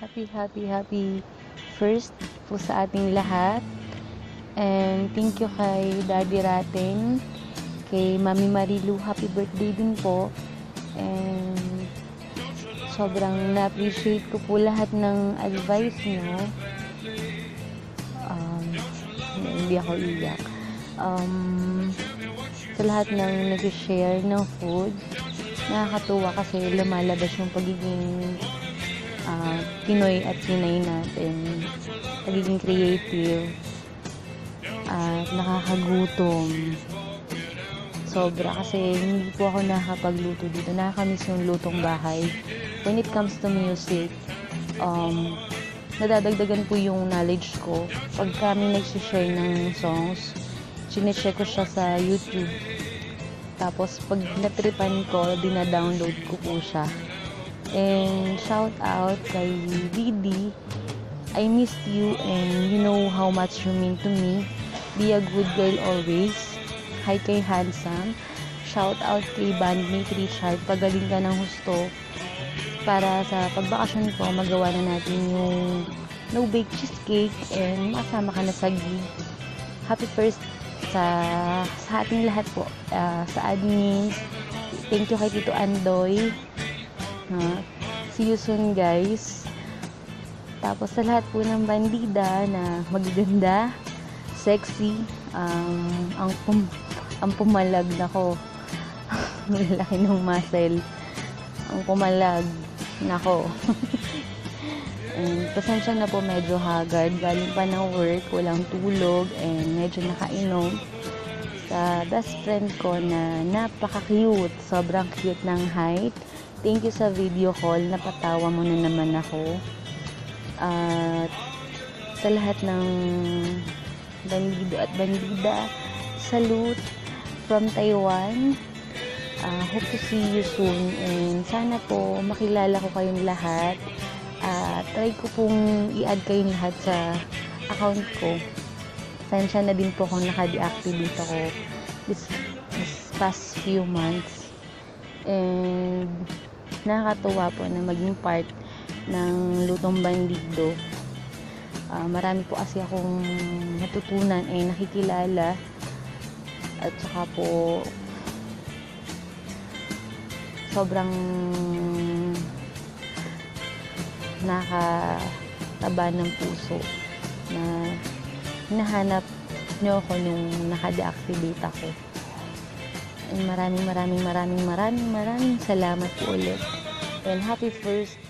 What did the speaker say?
Happy first po sa ating lahat. And thank you kay Daddy Raten, kay Mami Marilu, happy birthday din po. And sobrang na-appreciate ko po lahat ng advice nyo. Hindi ako iyak. Sa lahat ng nag-share ng food, nakakatuwa kasi lumalabas yung pagiging Pinoy at Pinay natin, pagiging creative at nakakagutom sobra kasi hindi po ako nakakapagluto dito. Nakakamiss yung lutong bahay. When it comes to music, nadadagdagan po yung knowledge ko pag kami nagsishare ng songs. Sinecheck ko siya sa YouTube, tapos pag natripan ko, dina-download ko po siya. And shout out kay Didi, I missed you and you know how much you mean to me. Be a good girl always. Hi kay Handsome. Shout out kay bandmate Richard, pagaling ka ng husto para sa pagbakasyon ko, magawa na natin yung no-bake cheesecake and makasama ka na sa gig. Happy first sa ating lahat po, sa admins. Thank you kay Tito Andoy. See you soon, guys. Tapos sa lahat po ng bandida na magaganda, sexy, ang pumalag nako. Nilalaki ng muscle. Ang pumalag nako. And pasensya na po, medyo haggard. Galing pa ng work, walang tulog, and medyo nakainom. Sa best friend ko na napaka-cute. Sobrang cute ng height. Thank you sa video call. Napatawa mo na naman ako. At sa lahat ng bandido at bandida, salute from Taiwan. Hope to see you soon. And sana po makilala ko kayong lahat. Try ko pong i-add kayong lahat sa account ko. Pasensya na din po kung naka-deactivate ako this past few months. And nakakatuwa po na maging part ng Lutong Bandido. Marami po kasi akong natutunan, nakikilala, at saka po sobrang nakataba ng puso na hinahanap nyo ako nung naka-deactivate ako. And maraming salamat po ulit. And happy first